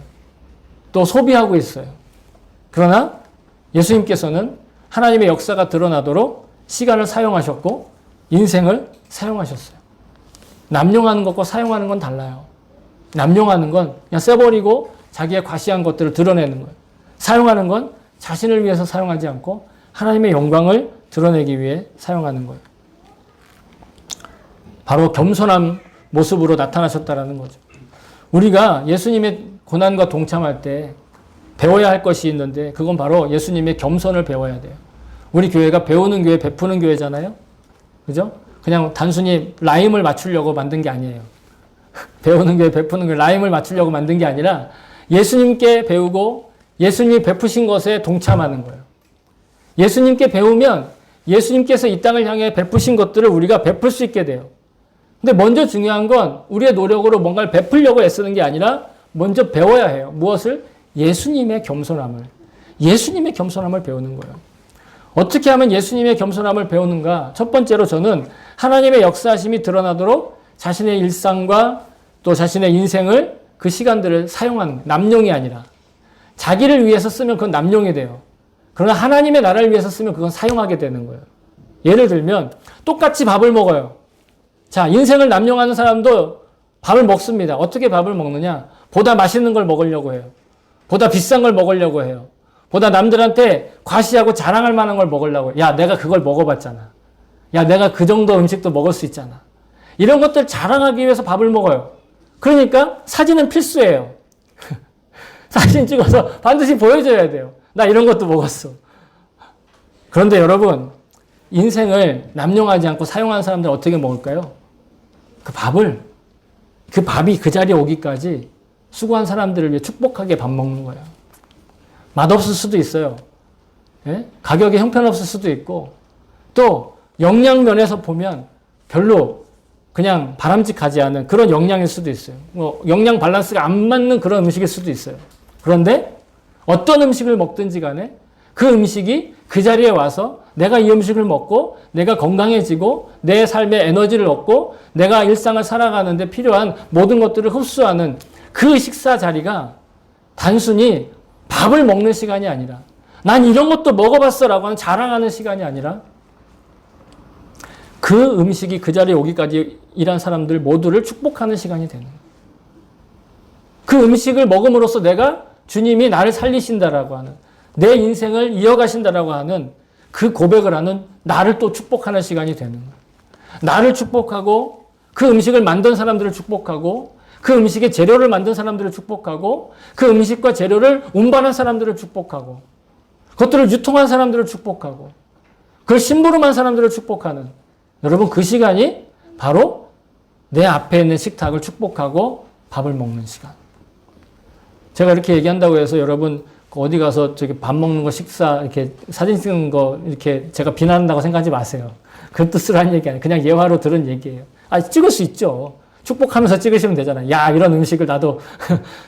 또 소비하고 있어요. 그러나 예수님께서는 하나님의 역사가 드러나도록 시간을 사용하셨고 인생을 사용하셨어요. 남용하는 것과 사용하는 건 달라요. 남용하는 건 그냥 써버리고 자기의 과시한 것들을 드러내는 거예요. 사용하는 건 자신을 위해서 사용하지 않고 하나님의 영광을 드러내기 위해 사용하는 거예요. 바로 겸손한 모습으로 나타나셨다라는 거죠. 우리가 예수님의 고난과 동참할 때 배워야 할 것이 있는데 그건 바로 예수님의 겸손을 배워야 돼요. 우리 교회가 배우는 교회, 베푸는 교회잖아요. 그죠? 그냥 단순히 라임을 맞추려고 만든 게 아니에요. 배우는 교회, 베푸는 교회, 라임을 맞추려고 만든 게 아니라 예수님께 배우고 예수님이 베푸신 것에 동참하는 거예요. 예수님께 배우면 예수님께서 이 땅을 향해 베푸신 것들을 우리가 베풀 수 있게 돼요. 근데 먼저 중요한 건 우리의 노력으로 뭔가를 베풀려고 애쓰는 게 아니라 먼저 배워야 해요. 무엇을? 예수님의 겸손함을. 예수님의 겸손함을 배우는 거예요. 어떻게 하면 예수님의 겸손함을 배우는가? 첫 번째로 저는 하나님의 역사하심이 드러나도록 자신의 일상과 또 자신의 인생을 그 시간들을 사용하는, 남용이 아니라 자기를 위해서 쓰면 그건 남용이 돼요. 그러나 하나님의 나라를 위해서 쓰면 그건 사용하게 되는 거예요. 예를 들면 똑같이 밥을 먹어요. 자, 인생을 남용하는 사람도 밥을 먹습니다. 어떻게 밥을 먹느냐? 보다 맛있는 걸 먹으려고 해요. 보다 비싼 걸 먹으려고 해요. 보다 남들한테 과시하고 자랑할 만한 걸 먹으려고 해요. 야, 내가 그걸 먹어봤잖아. 야, 내가 그 정도 음식도 먹을 수 있잖아. 이런 것들 자랑하기 위해서 밥을 먹어요. 그러니까 사진은 필수예요. 사진 찍어서 반드시 보여줘야 돼요. 나 이런 것도 먹었어. 그런데 여러분, 인생을 남용하지 않고 사용하는 사람들 어떻게 먹을까요? 그 밥이 그 자리에 오기까지 수고한 사람들을 위해 축복하게 밥 먹는 거예요. 맛없을 수도 있어요. 예? 가격이 형편없을 수도 있고, 또 영양 면에서 보면 별로 그냥 바람직하지 않은 그런 영양일 수도 있어요. 영양 밸런스가 안 맞는 그런 음식일 수도 있어요. 그런데 어떤 음식을 먹든지 간에 그 음식이 그 자리에 와서 내가 이 음식을 먹고 내가 건강해지고 내 삶에 에너지를 얻고 내가 일상을 살아가는데 필요한 모든 것들을 흡수하는 그 식사 자리가 단순히 밥을 먹는 시간이 아니라 난 이런 것도 먹어봤어 라고 하는 자랑하는 시간이 아니라 그 음식이 그 자리에 오기까지 일한 사람들 모두를 축복하는 시간이 되는 거예요. 그 음식을 먹음으로써 내가 주님이 나를 살리신다라고 하는 내 인생을 이어가신다라고 하는 그 고백을 하는 나를 또 축복하는 시간이 되는 거예요. 나를 축복하고 그 음식을 만든 사람들을 축복하고 그 음식의 재료를 만든 사람들을 축복하고 그 음식과 재료를 운반한 사람들을 축복하고 그것들을 유통한 사람들을 축복하고 그걸 심부름한 사람들을 축복하는, 여러분 그 시간이 바로 내 앞에 있는 식탁을 축복하고 밥을 먹는 시간. 제가 이렇게 얘기한다고 해서 여러분 어디 가서 저기 밥 먹는 거 식사 이렇게 사진 찍는 거 이렇게 제가 비난한다고 생각하지 마세요. 그 뜻으로 한 얘기 아니에요. 그냥 예화로 들은 얘기예요. 찍을 수 있죠. 축복하면서 찍으시면 되잖아요. 야, 이런 음식을 나도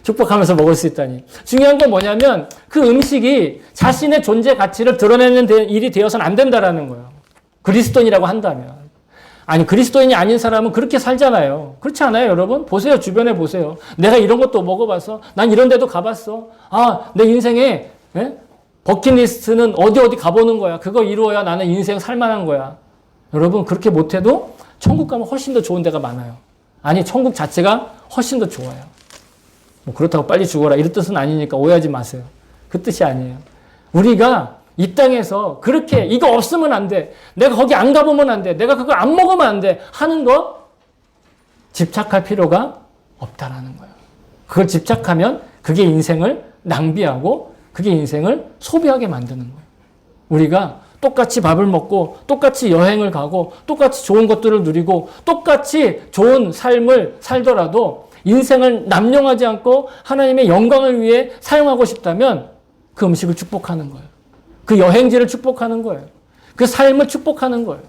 축복하면서 먹을 수 있다니. 중요한 건 뭐냐면 그 음식이 자신의 존재 가치를 드러내는 일이 되어서는 안 된다라는 거예요. 그리스도인이라고 한다면. 아니, 그리스도인이 아닌 사람은 그렇게 살잖아요. 그렇지 않아요, 여러분? 보세요. 주변에 보세요. 내가 이런 것도 먹어봤어. 난 이런 데도 가봤어. 내 인생에 버킷리스트는 어디 가보는 거야. 그거 이루어야 나는 인생 살만한 거야. 여러분, 그렇게 못해도 천국 가면 훨씬 더 좋은 데가 많아요. 아니, 천국 자체가 훨씬 더 좋아요. 뭐 그렇다고 빨리 죽어라 이런 뜻은 아니니까 오해하지 마세요. 그 뜻이 아니에요. 우리가 이 땅에서 그렇게 이거 없으면 안 돼. 내가 거기 안 가보면 안 돼. 내가 그걸 안 먹으면 안 돼. 하는 거 집착할 필요가 없다라는 거예요. 그걸 집착하면 그게 인생을 낭비하고 그게 인생을 소비하게 만드는 거예요. 우리가 똑같이 밥을 먹고 똑같이 여행을 가고 똑같이 좋은 것들을 누리고 똑같이 좋은 삶을 살더라도 인생을 남용하지 않고 하나님의 영광을 위해 사용하고 싶다면 그 음식을 축복하는 거예요. 그 여행지를 축복하는 거예요. 그 삶을 축복하는 거예요.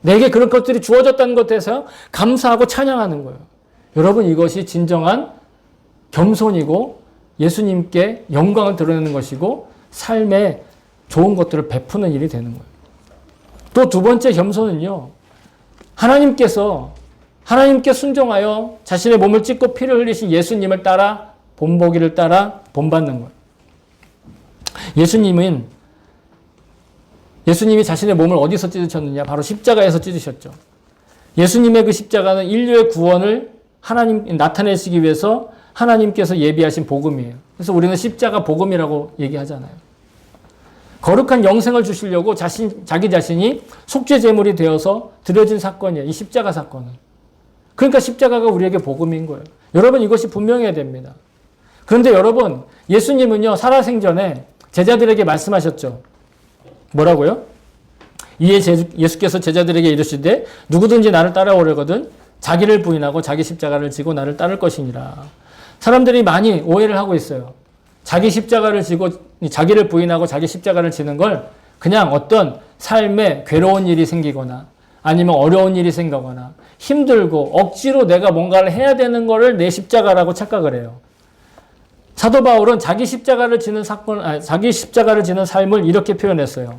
내게 그런 것들이 주어졌다는 것에 대해서 감사하고 찬양하는 거예요. 여러분, 이것이 진정한 겸손이고 예수님께 영광을 드러내는 것이고 삶의 좋은 것들을 베푸는 일이 되는 거예요. 또 두 번째 겸손은요. 하나님께 순종하여 자신의 몸을 찢고 피를 흘리신 예수님을 따라 본보기를 따라 본받는 거예요. 예수님이 자신의 몸을 어디서 찢으셨느냐? 바로 십자가에서 찢으셨죠. 예수님의 그 십자가는 인류의 구원을 나타내시기 위해서 하나님께서 예비하신 복음이에요. 그래서 우리는 십자가 복음이라고 얘기하잖아요. 거룩한 영생을 주시려고 자기 자신이 속죄 제물이 되어서 드려진 사건이에요. 이 십자가 사건은. 그러니까 십자가가 우리에게 복음인 거예요. 여러분, 이것이 분명해야 됩니다. 그런데 여러분, 예수님은요, 살아생전에 제자들에게 말씀하셨죠. 뭐라고요? 이에 예수께서 제자들에게 이르시되 누구든지 나를 따라오려거든 자기를 부인하고 자기 십자가를 지고 나를 따를 것이니라. 사람들이 많이 오해를 하고 있어요. 자기 십자가를 지고 자기를 부인하고 자기 십자가를 지는 걸 그냥 어떤 삶에 괴로운 일이 생기거나 아니면 어려운 일이 생기거나 힘들고 억지로 내가 뭔가를 해야 되는 거를 내 십자가라고 착각을 해요. 사도 바울은 자기 십자가를 지는 삶을 이렇게 표현했어요.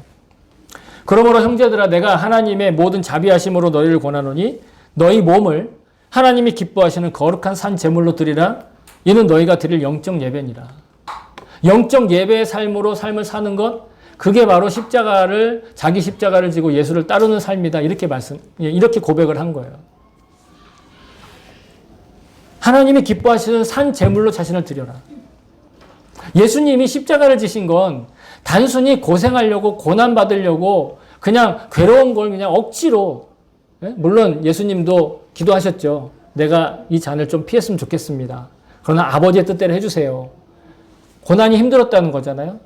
그러므로 형제들아, 내가 하나님의 모든 자비하심으로 너희를 권하노니 너희 몸을 하나님이 기뻐하시는 거룩한 산 제물로 드리라. 이는 너희가 드릴 영적 예배니라. 영적 예배의 삶으로 삶을 사는 것, 그게 바로 자기 십자가를 지고 예수를 따르는 삶이다. 이렇게 고백을 한 거예요. 하나님이 기뻐하시는 산 제물로 자신을 드려라. 예수님이 십자가를 지신 건 단순히 고생하려고 고난받으려고 그냥 괴로운 걸 그냥 억지로, 물론 예수님도 기도하셨죠. 내가 이 잔을 좀 피했으면 좋겠습니다. 그러나 아버지의 뜻대로 해주세요. 고난이 힘들었다는 거잖아요.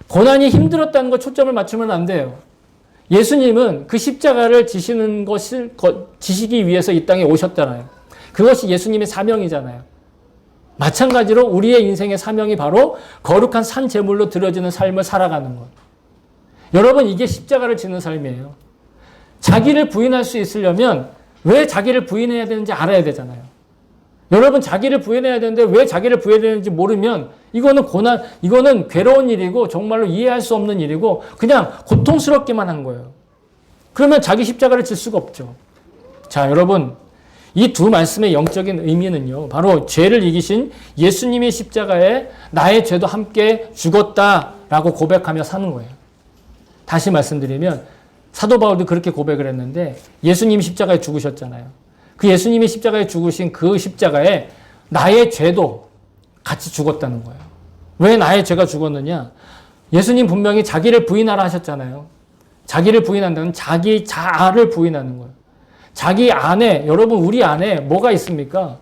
고난이 힘들었다는 거 초점을 맞추면 안 돼요. 예수님은 그 십자가를 지시기 위해서 이 땅에 오셨잖아요. 그것이 예수님의 사명이잖아요. 마찬가지로 우리의 인생의 사명이 바로 거룩한 산 제물로 드려지는 삶을 살아가는 것. 여러분, 이게 십자가를 지는 삶이에요. 자기를 부인할 수 있으려면 왜 자기를 부인해야 되는지 알아야 되잖아요. 여러분, 자기를 부인해야 되는데 왜 자기를 부인해야 되는지 모르면 이거는 괴로운 일이고 정말로 이해할 수 없는 일이고 그냥 고통스럽기만 한 거예요. 그러면 자기 십자가를 질 수가 없죠. 자, 여러분, 이 두 말씀의 영적인 의미는요, 바로 죄를 이기신 예수님의 십자가에 나의 죄도 함께 죽었다라고 고백하며 사는 거예요. 다시 말씀드리면 사도 바울도 그렇게 고백을 했는데 예수님이 십자가에 죽으셨잖아요. 그 예수님이 십자가에 죽으신 그 십자가에 나의 죄도 같이 죽었다는 거예요. 왜 나의 죄가 죽었느냐? 예수님 분명히 자기를 부인하라 하셨잖아요. 자기를 부인한다는 자기 자아를 부인하는 거예요. 자기 안에, 여러분, 우리 안에 뭐가 있습니까?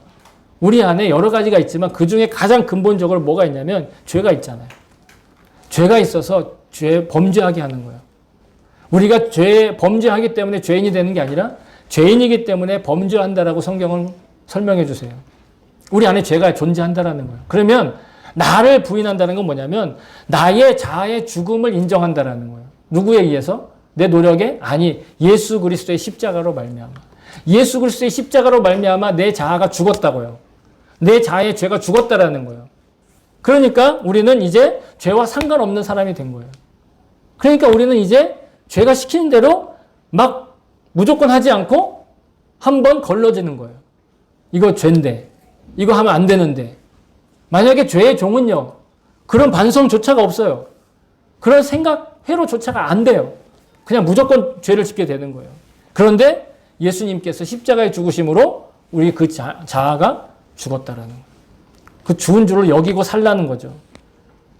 우리 안에 여러 가지가 있지만 그 중에 가장 근본적으로 뭐가 있냐면 죄가 있잖아요. 죄가 있어서 범죄하게 하는 거예요. 우리가 범죄하기 때문에 죄인이 되는 게 아니라 죄인이기 때문에 범죄한다라고 성경은 설명해 주세요. 우리 안에 죄가 존재한다라는 거예요. 그러면 나를 부인한다는 건 뭐냐면 나의 자아의 죽음을 인정한다라는 거예요. 누구에 의해서? 내 노력에? 아니, 예수 그리스도의 십자가로 말미암아. 예수 그리스도의 십자가로 말미암아 내 자아가 죽었다고요. 내 자아의 죄가 죽었다라는 거예요. 그러니까 우리는 이제 죄와 상관없는 사람이 된 거예요. 그러니까 우리는 이제 죄가 시키는 대로 막 무조건 하지 않고 한번 걸러지는 거예요. 이거 죄인데, 이거 하면 안 되는데. 만약에 죄의 종은요, 그런 반성조차가 없어요. 그런 생각, 회로조차가 안 돼요. 그냥 무조건 죄를 짓게 되는 거예요. 그런데 예수님께서 십자가의 죽으심으로 우리 그 자아가 죽었다라는 거예요. 그 죽은 줄을 여기고 살라는 거죠.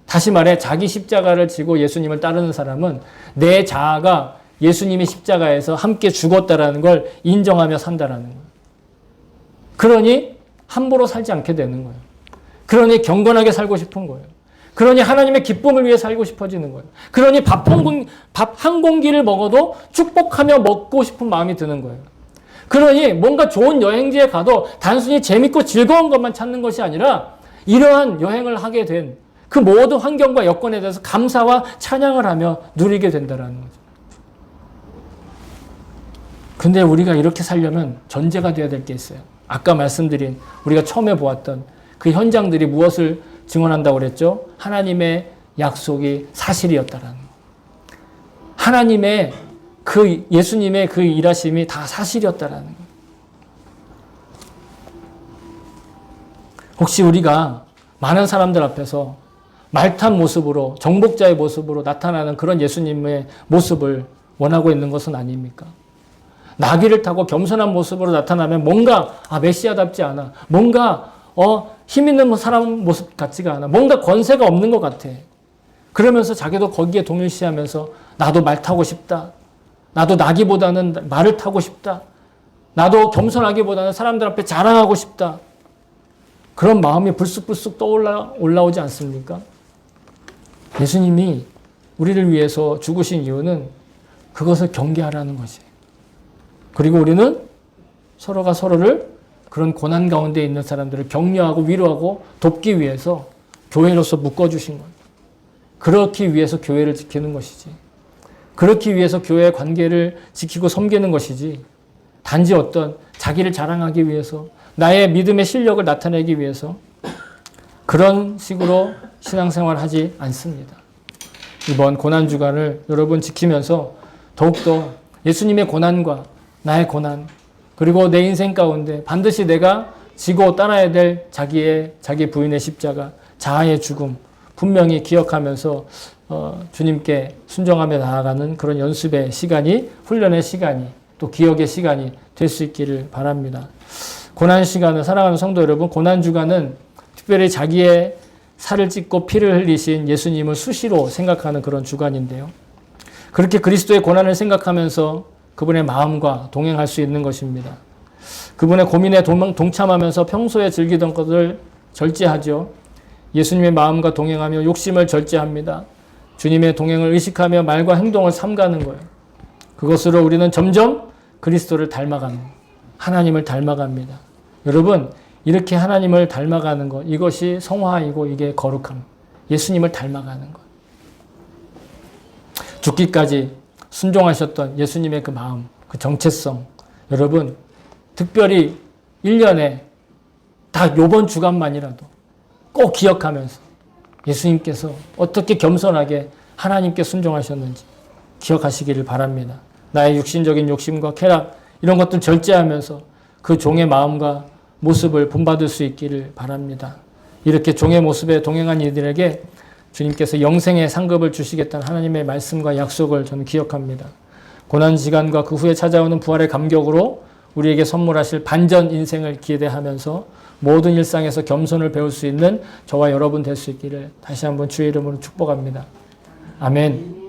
다시 말해 자기 십자가를 지고 예수님을 따르는 사람은 내 자아가 예수님의 십자가에서 함께 죽었다라는 걸 인정하며 산다라는 거예요. 그러니 함부로 살지 않게 되는 거예요. 그러니 경건하게 살고 싶은 거예요. 그러니 하나님의 기쁨을 위해 살고 싶어지는 거예요. 그러니 밥 한 공기를 먹어도 축복하며 먹고 싶은 마음이 드는 거예요. 그러니 뭔가 좋은 여행지에 가도 단순히 재밌고 즐거운 것만 찾는 것이 아니라 이러한 여행을 하게 된 그 모든 환경과 여건에 대해서 감사와 찬양을 하며 누리게 된다는 거죠. 근데 우리가 이렇게 살려면 전제가 되어야 될 게 있어요. 아까 말씀드린 우리가 처음에 보았던 그 현장들이 무엇을 증언한다고 그랬죠? 하나님의 약속이 사실이었다라는 거. 하나님의 그 예수님의 그 일하심이 다 사실이었다라는 거. 혹시 우리가 많은 사람들 앞에서 말탄 모습으로 정복자의 모습으로 나타나는 그런 예수님의 모습을 원하고 있는 것은 아닙니까? 나귀를 타고 겸손한 모습으로 나타나면 뭔가 메시아답지 않아. 뭔가 힘 있는 사람 모습 같지가 않아. 뭔가 권세가 없는 것 같아. 그러면서 자기도 거기에 동일시하면서 나도 말 타고 싶다. 나도 나귀보다는 말을 타고 싶다. 나도 겸손하기보다는 사람들 앞에 자랑하고 싶다. 그런 마음이 불쑥불쑥 올라오지 않습니까? 예수님이 우리를 위해서 죽으신 이유는 그것을 경계하라는 것이에요. 그리고 우리는 서로가 서로를 그런 고난 가운데 있는 사람들을 격려하고 위로하고 돕기 위해서 교회로서 묶어주신 거예요. 그렇기 위해서 교회를 지키는 것이지. 그렇기 위해서 교회의 관계를 지키고 섬기는 것이지. 단지 어떤 자기를 자랑하기 위해서 나의 믿음의 실력을 나타내기 위해서 그런 식으로 신앙생활을 하지 않습니다. 이번 고난주간을 여러분 지키면서 더욱더 예수님의 고난과 나의 고난 그리고 내 인생 가운데 반드시 내가 지고 따라야 될 자기 부인의 십자가, 자아의 죽음 분명히 기억하면서 주님께 순종하며 나아가는 그런 연습의 시간이, 훈련의 시간이, 또 기억의 시간이 될 수 있기를 바랍니다. 고난 시간은, 사랑하는 성도 여러분, 고난 주간은 특별히 자기의 살을 찢고 피를 흘리신 예수님을 수시로 생각하는 그런 주간인데요. 그렇게 그리스도의 고난을 생각하면서 그분의 마음과 동행할 수 있는 것입니다. 그분의 고민에 동참하면서 평소에 즐기던 것을 절제하죠. 예수님의 마음과 동행하며 욕심을 절제합니다. 주님의 동행을 의식하며 말과 행동을 삼가는 거예요. 그것으로 우리는 점점 그리스도를 닮아가는, 하나님을 닮아갑니다. 여러분, 이렇게 하나님을 닮아가는 것, 이것이 성화이고 이게 거룩함. 예수님을 닮아가는 것. 죽기까지 순종하셨던 예수님의 그 마음, 그 정체성. 여러분, 특별히 1년에 다 요번 주간만이라도 꼭 기억하면서 예수님께서 어떻게 겸손하게 하나님께 순종하셨는지 기억하시기를 바랍니다. 나의 육신적인 욕심과 쾌락 이런 것들 절제하면서 그 종의 마음과 모습을 본받을 수 있기를 바랍니다. 이렇게 종의 모습에 동행한 이들에게 주님께서 영생의 상급을 주시겠다는 하나님의 말씀과 약속을 저는 기억합니다. 고난시간과 그 후에 찾아오는 부활의 감격으로 우리에게 선물하실 반전 인생을 기대하면서 모든 일상에서 겸손을 배울 수 있는 저와 여러분 될 수 있기를 다시 한번 주의 이름으로 축복합니다. 아멘.